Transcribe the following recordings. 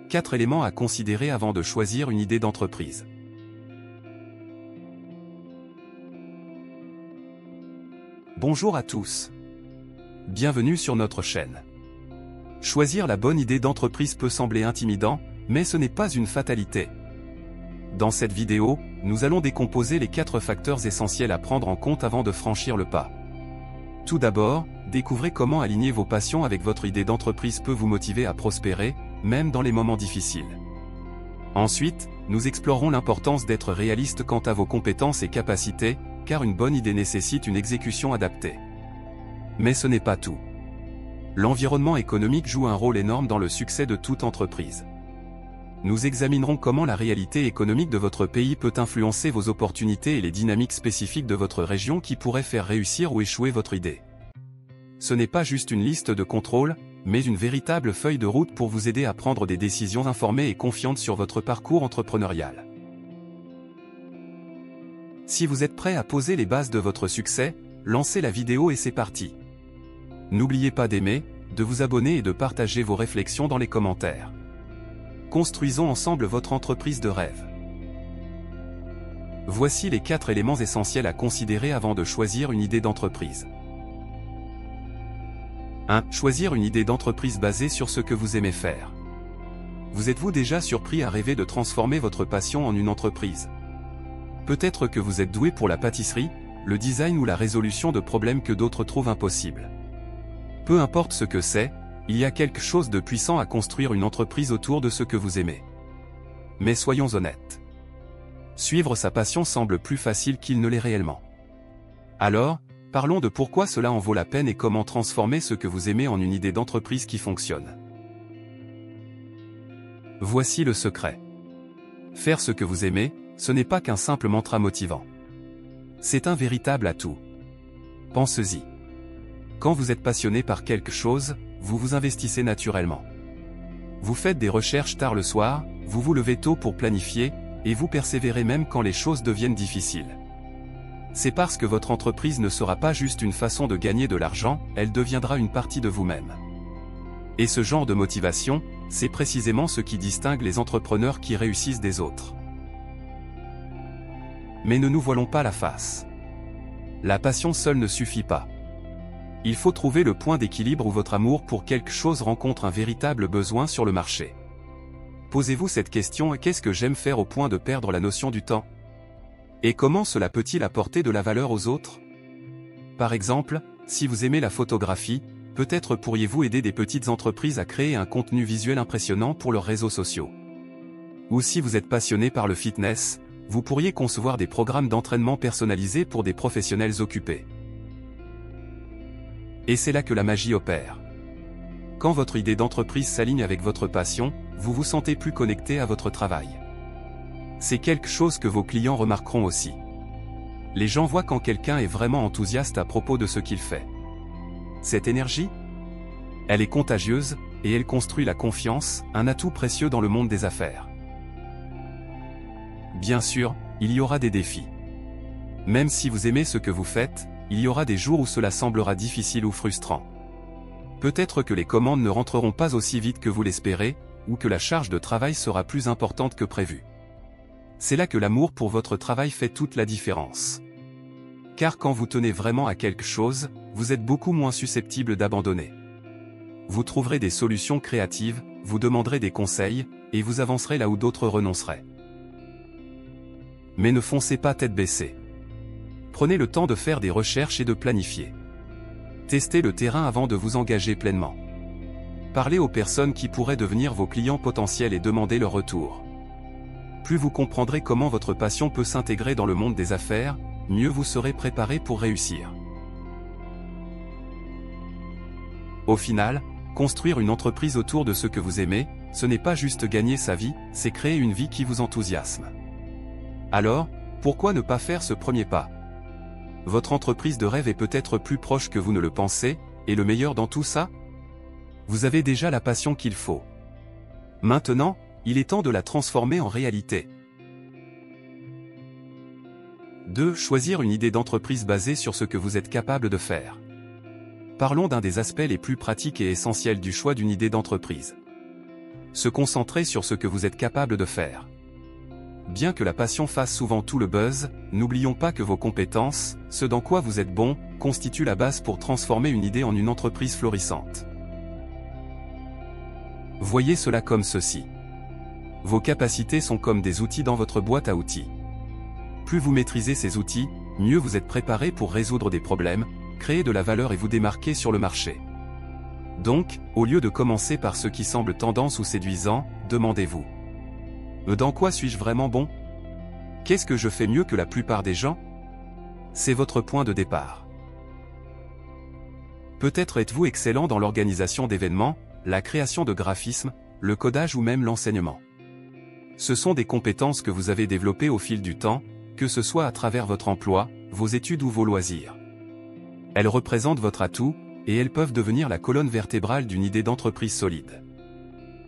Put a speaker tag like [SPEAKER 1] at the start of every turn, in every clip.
[SPEAKER 1] 4 éléments à considérer avant de choisir une idée d'entreprise. Bonjour à tous. Bienvenue sur notre chaîne. Choisir la bonne idée d'entreprise peut sembler intimidant, mais ce n'est pas une fatalité. Dans cette vidéo, nous allons décomposer les 4 facteurs essentiels à prendre en compte avant de franchir le pas. Tout d'abord, découvrez comment aligner vos passions avec votre idée d'entreprise peut vous motiver à prospérer, même dans les moments difficiles. Ensuite, nous explorerons l'importance d'être réaliste quant à vos compétences et capacités, car une bonne idée nécessite une exécution adaptée. Mais ce n'est pas tout. L'environnement économique joue un rôle énorme dans le succès de toute entreprise. Nous examinerons comment la réalité économique de votre pays peut influencer vos opportunités et les dynamiques spécifiques de votre région qui pourraient faire réussir ou échouer votre idée. Ce n'est pas juste une liste de contrôles, mais une véritable feuille de route pour vous aider à prendre des décisions informées et confiantes sur votre parcours entrepreneurial. Si vous êtes prêt à poser les bases de votre succès, lancez la vidéo et c'est parti. N'oubliez pas d'aimer, de vous abonner et de partager vos réflexions dans les commentaires. Construisons ensemble votre entreprise de rêve. Voici les 4 éléments essentiels à considérer avant de choisir une idée d'entreprise. 1. Choisir une idée d'entreprise basée sur ce que vous aimez faire. Vous êtes-vous déjà surpris à rêver de transformer votre passion en une entreprise? Peut-être que vous êtes doué pour la pâtisserie, le design ou la résolution de problèmes que d'autres trouvent impossibles. Peu importe ce que c'est, il y a quelque chose de puissant à construire une entreprise autour de ce que vous aimez. Mais soyons honnêtes. Suivre sa passion semble plus facile qu'il ne l'est réellement. Alors, parlons de pourquoi cela en vaut la peine et comment transformer ce que vous aimez en une idée d'entreprise qui fonctionne. Voici le secret. Faire ce que vous aimez, ce n'est pas qu'un simple mantra motivant. C'est un véritable atout. Pensez-y. Quand vous êtes passionné par quelque chose, vous vous investissez naturellement. Vous faites des recherches tard le soir, vous vous levez tôt pour planifier, et vous persévérez même quand les choses deviennent difficiles. C'est parce que votre entreprise ne sera pas juste une façon de gagner de l'argent, elle deviendra une partie de vous-même. Et ce genre de motivation, c'est précisément ce qui distingue les entrepreneurs qui réussissent des autres. Mais ne nous voilons pas la face. La passion seule ne suffit pas. Il faut trouver le point d'équilibre où votre amour pour quelque chose rencontre un véritable besoin sur le marché. Posez-vous cette question: qu'est-ce que j'aime faire au point de perdre la notion du temps? Et comment cela peut-il apporter de la valeur aux autres? Par exemple, si vous aimez la photographie, peut-être pourriez-vous aider des petites entreprises à créer un contenu visuel impressionnant pour leurs réseaux sociaux. Ou si vous êtes passionné par le fitness, vous pourriez concevoir des programmes d'entraînement personnalisés pour des professionnels occupés. Et c'est là que la magie opère. Quand votre idée d'entreprise s'aligne avec votre passion, vous vous sentez plus connecté à votre travail. C'est quelque chose que vos clients remarqueront aussi. Les gens voient quand quelqu'un est vraiment enthousiaste à propos de ce qu'il fait. Cette énergie, elle est contagieuse, et elle construit la confiance, un atout précieux dans le monde des affaires. Bien sûr, il y aura des défis. Même si vous aimez ce que vous faites, il y aura des jours où cela semblera difficile ou frustrant. Peut-être que les commandes ne rentreront pas aussi vite que vous l'espérez, ou que la charge de travail sera plus importante que prévu. C'est là que l'amour pour votre travail fait toute la différence. Car quand vous tenez vraiment à quelque chose, vous êtes beaucoup moins susceptible d'abandonner. Vous trouverez des solutions créatives, vous demanderez des conseils, et vous avancerez là où d'autres renonceraient. Mais ne foncez pas tête baissée. Prenez le temps de faire des recherches et de planifier. Testez le terrain avant de vous engager pleinement. Parlez aux personnes qui pourraient devenir vos clients potentiels et demandez leur retour. Plus vous comprendrez comment votre passion peut s'intégrer dans le monde des affaires, mieux vous serez préparé pour réussir. Au final, construire une entreprise autour de ce que vous aimez, ce n'est pas juste gagner sa vie, c'est créer une vie qui vous enthousiasme. Alors, pourquoi ne pas faire ce premier pas? Votre entreprise de rêve est peut-être plus proche que vous ne le pensez, et le meilleur dans tout ça? Vous avez déjà la passion qu'il faut. Maintenant, il est temps de la transformer en réalité. 2. Choisir une idée d'entreprise basée sur ce que vous êtes capable de faire. Parlons d'un des aspects les plus pratiques et essentiels du choix d'une idée d'entreprise. Se concentrer sur ce que vous êtes capable de faire. Bien que la passion fasse souvent tout le buzz, n'oublions pas que vos compétences, ce dans quoi vous êtes bon, constituent la base pour transformer une idée en une entreprise florissante. Voyez cela comme ceci. Vos capacités sont comme des outils dans votre boîte à outils. Plus vous maîtrisez ces outils, mieux vous êtes préparé pour résoudre des problèmes, créer de la valeur et vous démarquer sur le marché. Donc, au lieu de commencer par ce qui semble tendance ou séduisant, demandez-vous. Dans quoi suis-je vraiment bon? Qu'est-ce que je fais mieux que la plupart des gens? C'est votre point de départ. Peut-être êtes-vous excellent dans l'organisation d'événements, la création de graphismes, le codage ou même l'enseignement. Ce sont des compétences que vous avez développées au fil du temps, que ce soit à travers votre emploi, vos études ou vos loisirs. Elles représentent votre atout, et elles peuvent devenir la colonne vertébrale d'une idée d'entreprise solide.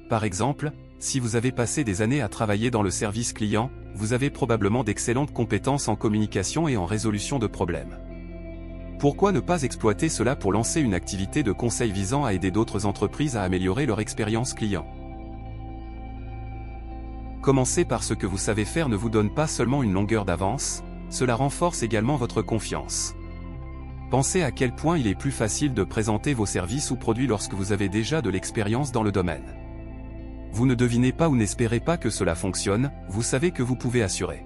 [SPEAKER 1] Par exemple, si vous avez passé des années à travailler dans le service client, vous avez probablement d'excellentes compétences en communication et en résolution de problèmes. Pourquoi ne pas exploiter cela pour lancer une activité de conseil visant à aider d'autres entreprises à améliorer leur expérience client? Commencer par ce que vous savez faire ne vous donne pas seulement une longueur d'avance, cela renforce également votre confiance. Pensez à quel point il est plus facile de présenter vos services ou produits lorsque vous avez déjà de l'expérience dans le domaine. Vous ne devinez pas ou n'espérez pas que cela fonctionne, vous savez que vous pouvez assurer.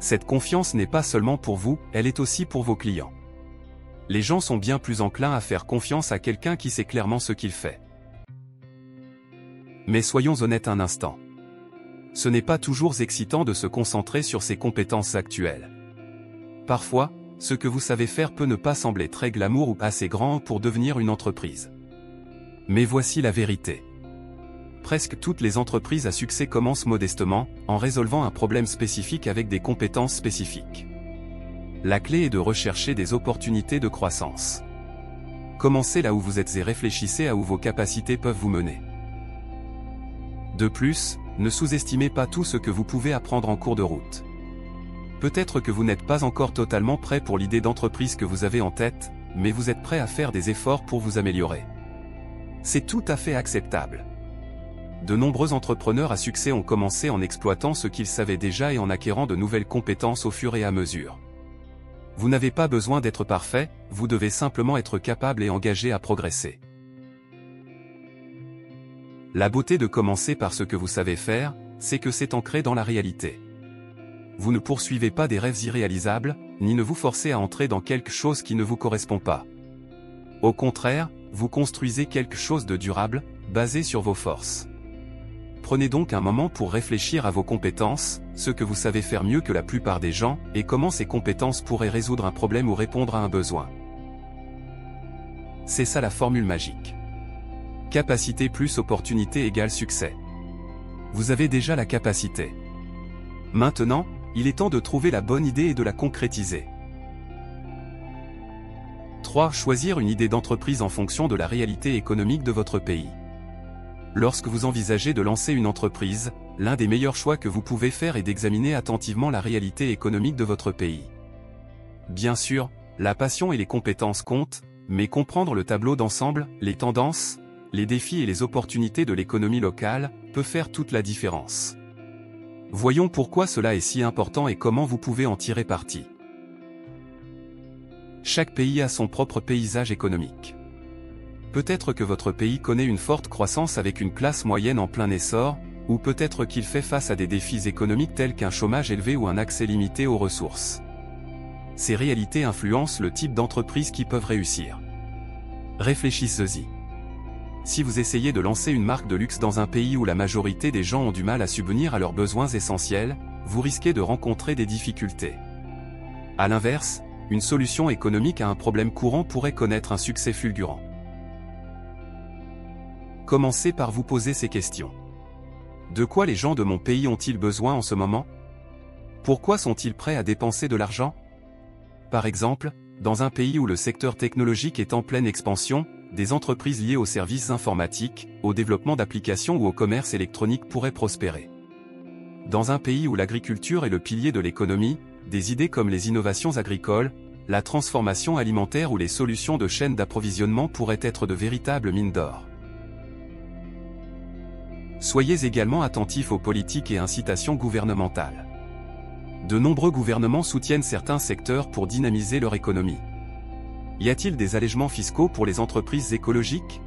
[SPEAKER 1] Cette confiance n'est pas seulement pour vous, elle est aussi pour vos clients. Les gens sont bien plus enclins à faire confiance à quelqu'un qui sait clairement ce qu'il fait. Mais soyons honnêtes un instant. Ce n'est pas toujours excitant de se concentrer sur ses compétences actuelles. Parfois, ce que vous savez faire peut ne pas sembler très glamour ou assez grand pour devenir une entreprise. Mais voici la vérité. Presque toutes les entreprises à succès commencent modestement, en résolvant un problème spécifique avec des compétences spécifiques. La clé est de rechercher des opportunités de croissance. Commencez là où vous êtes et réfléchissez à où vos capacités peuvent vous mener. De plus, ne sous-estimez pas tout ce que vous pouvez apprendre en cours de route. Peut-être que vous n'êtes pas encore totalement prêt pour l'idée d'entreprise que vous avez en tête, mais vous êtes prêt à faire des efforts pour vous améliorer. C'est tout à fait acceptable. De nombreux entrepreneurs à succès ont commencé en exploitant ce qu'ils savaient déjà et en acquérant de nouvelles compétences au fur et à mesure. Vous n'avez pas besoin d'être parfait, vous devez simplement être capable et engagé à progresser. La beauté de commencer par ce que vous savez faire, c'est que c'est ancré dans la réalité. Vous ne poursuivez pas des rêves irréalisables, ni ne vous forcez à entrer dans quelque chose qui ne vous correspond pas. Au contraire, vous construisez quelque chose de durable, basé sur vos forces. Prenez donc un moment pour réfléchir à vos compétences, ce que vous savez faire mieux que la plupart des gens, et comment ces compétences pourraient résoudre un problème ou répondre à un besoin. C'est ça la formule magique. Capacité plus opportunité égale succès. Vous avez déjà la capacité. Maintenant, il est temps de trouver la bonne idée et de la concrétiser. 3. Choisir une idée d'entreprise en fonction de la réalité économique de votre pays. Lorsque vous envisagez de lancer une entreprise, l'un des meilleurs choix que vous pouvez faire est d'examiner attentivement la réalité économique de votre pays. Bien sûr, la passion et les compétences comptent, mais comprendre le tableau d'ensemble, les tendances, les défis et les opportunités de l'économie locale, peut faire toute la différence. Voyons pourquoi cela est si important et comment vous pouvez en tirer parti. Chaque pays a son propre paysage économique. Peut-être que votre pays connaît une forte croissance avec une classe moyenne en plein essor, ou peut-être qu'il fait face à des défis économiques tels qu'un chômage élevé ou un accès limité aux ressources. Ces réalités influencent le type d'entreprise qui peuvent réussir. Réfléchissez-y. Si vous essayez de lancer une marque de luxe dans un pays où la majorité des gens ont du mal à subvenir à leurs besoins essentiels, vous risquez de rencontrer des difficultés. À l'inverse, une solution économique à un problème courant pourrait connaître un succès fulgurant. Commencez par vous poser ces questions. De quoi les gens de mon pays ont-ils besoin en ce moment? Pourquoi sont-ils prêts à dépenser de l'argent? Par exemple, dans un pays où le secteur technologique est en pleine expansion, des entreprises liées aux services informatiques, au développement d'applications ou au commerce électronique pourraient prospérer. Dans un pays où l'agriculture est le pilier de l'économie, des idées comme les innovations agricoles, la transformation alimentaire ou les solutions de chaîne d'approvisionnement pourraient être de véritables mines d'or. Soyez également attentifs aux politiques et incitations gouvernementales. De nombreux gouvernements soutiennent certains secteurs pour dynamiser leur économie. Y a-t-il des allègements fiscaux pour les entreprises écologiques?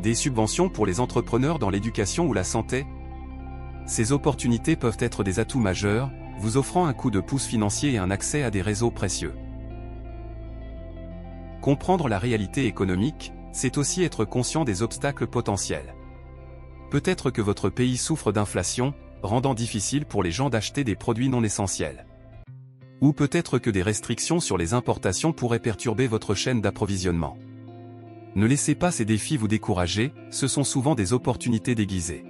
[SPEAKER 1] Des subventions pour les entrepreneurs dans l'éducation ou la santé? Ces opportunités peuvent être des atouts majeurs, vous offrant un coup de pouce financier et un accès à des réseaux précieux. Comprendre la réalité économique, c'est aussi être conscient des obstacles potentiels. Peut-être que votre pays souffre d'inflation, rendant difficile pour les gens d'acheter des produits non essentiels. Ou peut-être que des restrictions sur les importations pourraient perturber votre chaîne d'approvisionnement. Ne laissez pas ces défis vous décourager, ce sont souvent des opportunités déguisées.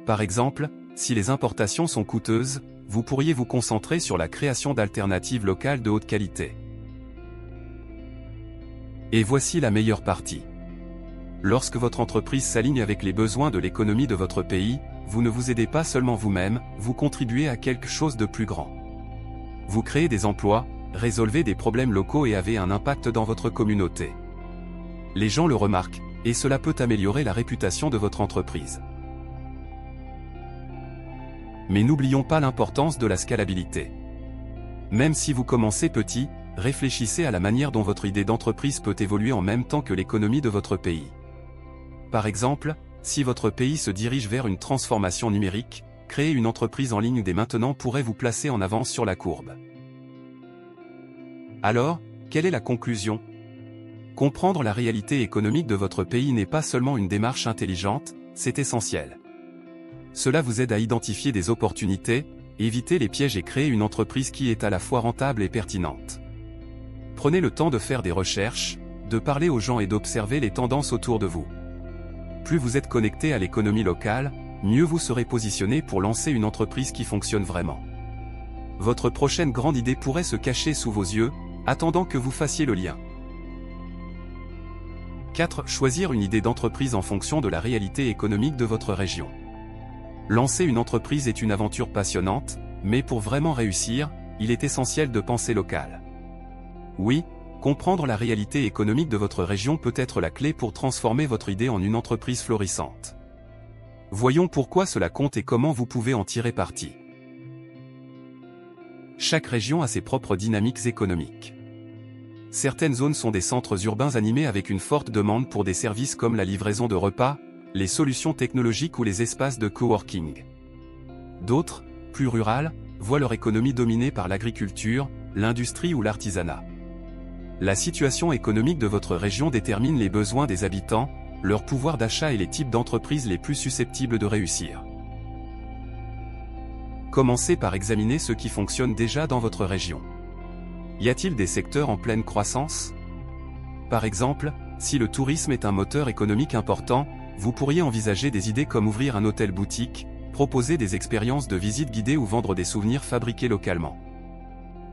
[SPEAKER 1] Par exemple, si les importations sont coûteuses, vous pourriez vous concentrer sur la création d'alternatives locales de haute qualité. Et voici la meilleure partie. Lorsque votre entreprise s'aligne avec les besoins de l'économie de votre pays, vous ne vous aidez pas seulement vous-même, vous contribuez à quelque chose de plus grand. Vous créez des emplois, résolvez des problèmes locaux et avez un impact dans votre communauté. Les gens le remarquent, et cela peut améliorer la réputation de votre entreprise. Mais n'oublions pas l'importance de la scalabilité. Même si vous commencez petit, réfléchissez à la manière dont votre idée d'entreprise peut évoluer en même temps que l'économie de votre pays. Par exemple, si votre pays se dirige vers une transformation numérique, créer une entreprise en ligne dès maintenant pourrait vous placer en avance sur la courbe. Alors, quelle est la conclusion? Comprendre la réalité économique de votre pays n'est pas seulement une démarche intelligente, c'est essentiel. Cela vous aide à identifier des opportunités, éviter les pièges et créer une entreprise qui est à la fois rentable et pertinente. Prenez le temps de faire des recherches, de parler aux gens et d'observer les tendances autour de vous. Plus vous êtes connecté à l'économie locale, mieux vous serez positionné pour lancer une entreprise qui fonctionne vraiment. Votre prochaine grande idée pourrait se cacher sous vos yeux, attendant que vous fassiez le lien. 4. Choisir une idée d'entreprise en fonction de la réalité économique de votre région. Lancer une entreprise est une aventure passionnante, mais pour vraiment réussir, il est essentiel de penser local. Oui, comprendre la réalité économique de votre région peut être la clé pour transformer votre idée en une entreprise florissante. Voyons pourquoi cela compte et comment vous pouvez en tirer parti. Chaque région a ses propres dynamiques économiques. Certaines zones sont des centres urbains animés avec une forte demande pour des services comme la livraison de repas, les solutions technologiques ou les espaces de coworking. D'autres, plus rurales, voient leur économie dominée par l'agriculture, l'industrie ou l'artisanat. La situation économique de votre région détermine les besoins des habitants, leur pouvoir d'achat et les types d'entreprises les plus susceptibles de réussir. Commencez par examiner ce qui fonctionne déjà dans votre région. Y a-t-il des secteurs en pleine croissance? Par exemple, si le tourisme est un moteur économique important, vous pourriez envisager des idées comme ouvrir un hôtel-boutique, proposer des expériences de visite guidée ou vendre des souvenirs fabriqués localement.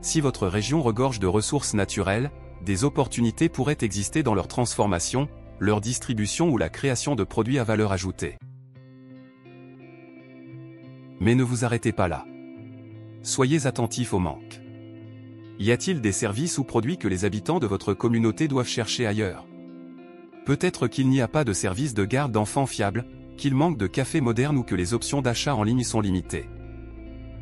[SPEAKER 1] Si votre région regorge de ressources naturelles, des opportunités pourraient exister dans leur transformation, leur distribution ou la création de produits à valeur ajoutée. Mais ne vous arrêtez pas là. Soyez attentifs au manque. Y a-t-il des services ou produits que les habitants de votre communauté doivent chercher ailleurs? Peut-être qu'il n'y a pas de service de garde d'enfants fiable, qu'il manque de cafés modernes ou que les options d'achat en ligne sont limitées.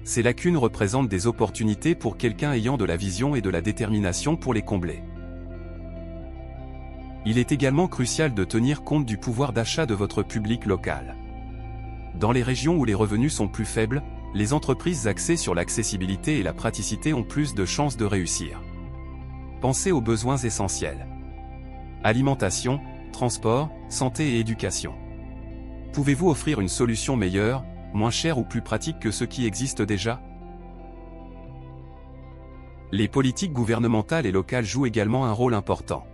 [SPEAKER 1] Ces lacunes représentent des opportunités pour quelqu'un ayant de la vision et de la détermination pour les combler. Il est également crucial de tenir compte du pouvoir d'achat de votre public local. Dans les régions où les revenus sont plus faibles, les entreprises axées sur l'accessibilité et la praticité ont plus de chances de réussir. Pensez aux besoins essentiels. Alimentation, transport, santé et éducation. Pouvez-vous offrir une solution meilleure, moins chère ou plus pratique que ce qui existe déjà? Les politiques gouvernementales et locales jouent également un rôle important.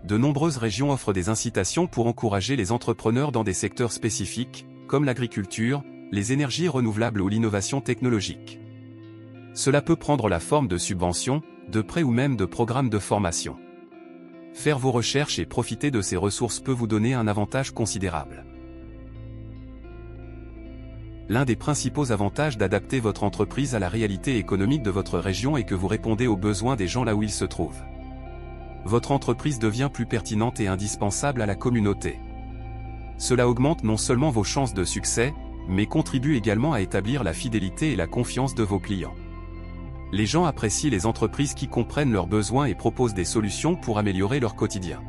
[SPEAKER 1] De nombreuses régions offrent des incitations pour encourager les entrepreneurs dans des secteurs spécifiques, comme l'agriculture, les énergies renouvelables ou l'innovation technologique. Cela peut prendre la forme de subventions, de prêts ou même de programmes de formation. Faire vos recherches et profiter de ces ressources peut vous donner un avantage considérable. L'un des principaux avantages d'adapter votre entreprise à la réalité économique de votre région est que vous répondez aux besoins des gens là où ils se trouvent. Votre entreprise devient plus pertinente et indispensable à la communauté. Cela augmente non seulement vos chances de succès, mais contribue également à établir la fidélité et la confiance de vos clients. Les gens apprécient les entreprises qui comprennent leurs besoins et proposent des solutions pour améliorer leur quotidien.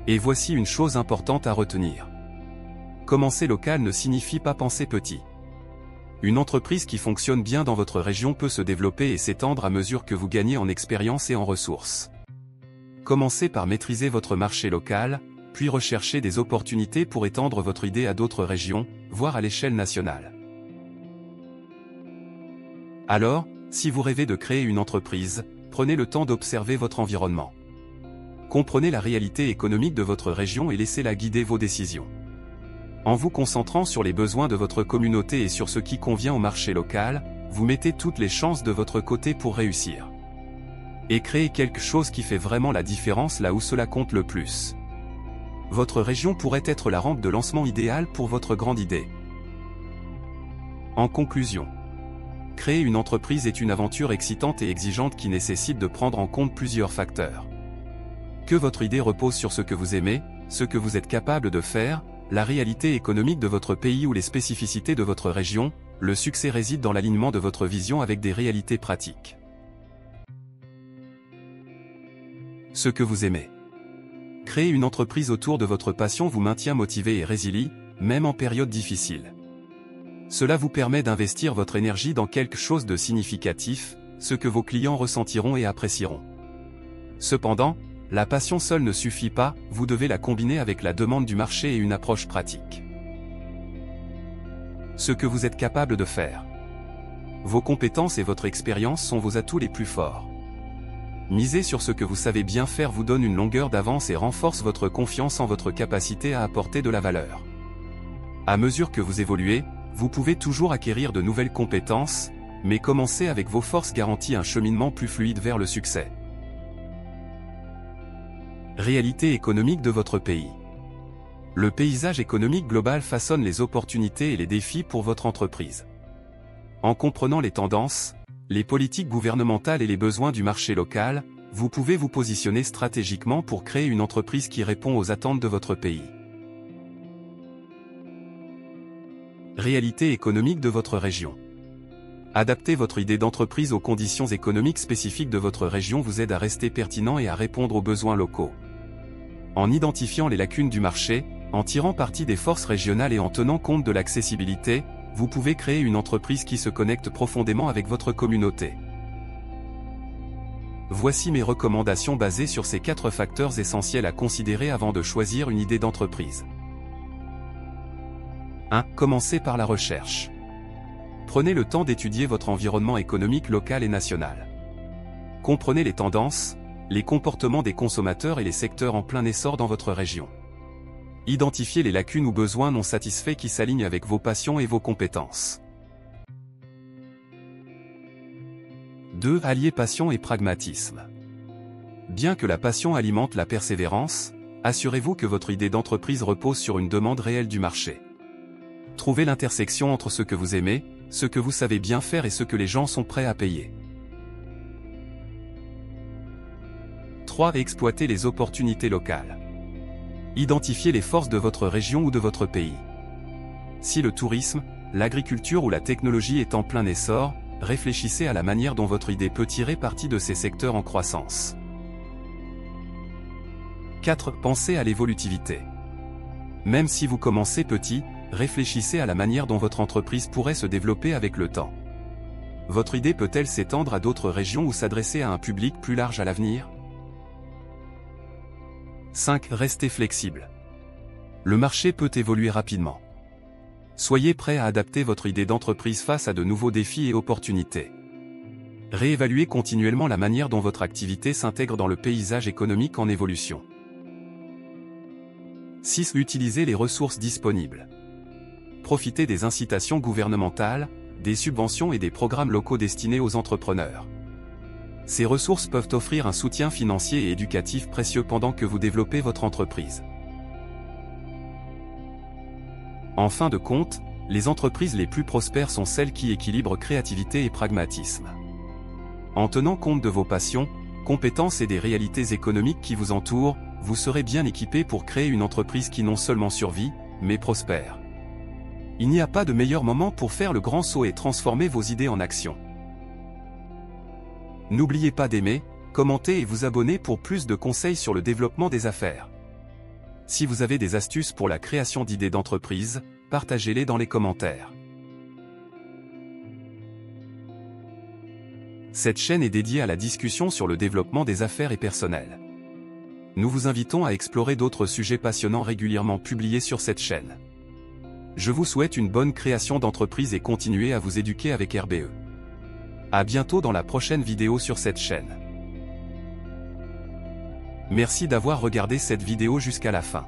[SPEAKER 1] Et voici une chose importante à retenir. Commencer local ne signifie pas penser petit. Une entreprise qui fonctionne bien dans votre région peut se développer et s'étendre à mesure que vous gagnez en expérience et en ressources. Commencez par maîtriser votre marché local, puis recherchez des opportunités pour étendre votre idée à d'autres régions, voire à l'échelle nationale. Alors, si vous rêvez de créer une entreprise, prenez le temps d'observer votre environnement. Comprenez la réalité économique de votre région et laissez-la guider vos décisions. En vous concentrant sur les besoins de votre communauté et sur ce qui convient au marché local, vous mettez toutes les chances de votre côté pour réussir. Et créez quelque chose qui fait vraiment la différence là où cela compte le plus. Votre région pourrait être la rampe de lancement idéale pour votre grande idée. En conclusion, créer une entreprise est une aventure excitante et exigeante qui nécessite de prendre en compte plusieurs facteurs. Que votre idée repose sur ce que vous aimez, ce que vous êtes capable de faire, la réalité économique de votre pays ou les spécificités de votre région, le succès réside dans l'alignement de votre vision avec des réalités pratiques. Ce que vous aimez. Créer une entreprise autour de votre passion vous maintient motivé et résilient, même en période difficile. Cela vous permet d'investir votre énergie dans quelque chose de significatif, ce que vos clients ressentiront et apprécieront. Cependant, la passion seule ne suffit pas, vous devez la combiner avec la demande du marché et une approche pratique. Ce que vous êtes capable de faire. Vos compétences et votre expérience sont vos atouts les plus forts. Miser sur ce que vous savez bien faire vous donne une longueur d'avance et renforce votre confiance en votre capacité à apporter de la valeur. À mesure que vous évoluez, vous pouvez toujours acquérir de nouvelles compétences, mais commencer avec vos forces garantit un cheminement plus fluide vers le succès. Réalité économique de votre pays. Le paysage économique global façonne les opportunités et les défis pour votre entreprise. En comprenant les tendances, les politiques gouvernementales et les besoins du marché local, vous pouvez vous positionner stratégiquement pour créer une entreprise qui répond aux attentes de votre pays. Réalité économique de votre région. Adapter votre idée d'entreprise aux conditions économiques spécifiques de votre région vous aide à rester pertinent et à répondre aux besoins locaux. En identifiant les lacunes du marché, en tirant parti des forces régionales et en tenant compte de l'accessibilité, vous pouvez créer une entreprise qui se connecte profondément avec votre communauté. Voici mes recommandations basées sur ces 4 facteurs essentiels à considérer avant de choisir une idée d'entreprise. 1. Commencez par la recherche. Prenez le temps d'étudier votre environnement économique local et national. Comprenez les tendances, les comportements des consommateurs et les secteurs en plein essor dans votre région. Identifiez les lacunes ou besoins non satisfaits qui s'alignent avec vos passions et vos compétences. 2. Alliez passion et pragmatisme. Bien que la passion alimente la persévérance, assurez-vous que votre idée d'entreprise repose sur une demande réelle du marché. Trouvez l'intersection entre ce que vous aimez, ce que vous savez bien faire et ce que les gens sont prêts à payer. 3. Exploitez les opportunités locales. Identifiez les forces de votre région ou de votre pays. Si le tourisme, l'agriculture ou la technologie est en plein essor, réfléchissez à la manière dont votre idée peut tirer parti de ces secteurs en croissance. 4. Pensez à l'évolutivité. Même si vous commencez petit, réfléchissez à la manière dont votre entreprise pourrait se développer avec le temps. Votre idée peut-elle s'étendre à d'autres régions ou s'adresser à un public plus large à l'avenir ? 5. Restez flexible. Le marché peut évoluer rapidement. Soyez prêt à adapter votre idée d'entreprise face à de nouveaux défis et opportunités. Réévaluez continuellement la manière dont votre activité s'intègre dans le paysage économique en évolution. 6. Utilisez les ressources disponibles. Profitez des incitations gouvernementales, des subventions et des programmes locaux destinés aux entrepreneurs. Ces ressources peuvent offrir un soutien financier et éducatif précieux pendant que vous développez votre entreprise. En fin de compte, les entreprises les plus prospères sont celles qui équilibrent créativité et pragmatisme. En tenant compte de vos passions, compétences et des réalités économiques qui vous entourent, vous serez bien équipé pour créer une entreprise qui non seulement survit, mais prospère. Il n'y a pas de meilleur moment pour faire le grand saut et transformer vos idées en action. N'oubliez pas d'aimer, commenter et vous abonner pour plus de conseils sur le développement des affaires. Si vous avez des astuces pour la création d'idées d'entreprise, partagez-les dans les commentaires. Cette chaîne est dédiée à la discussion sur le développement des affaires et personnel. Nous vous invitons à explorer d'autres sujets passionnants régulièrement publiés sur cette chaîne. Je vous souhaite une bonne création d'entreprise et continuez à vous éduquer avec RBE. À bientôt dans la prochaine vidéo sur cette chaîne. Merci d'avoir regardé cette vidéo jusqu'à la fin.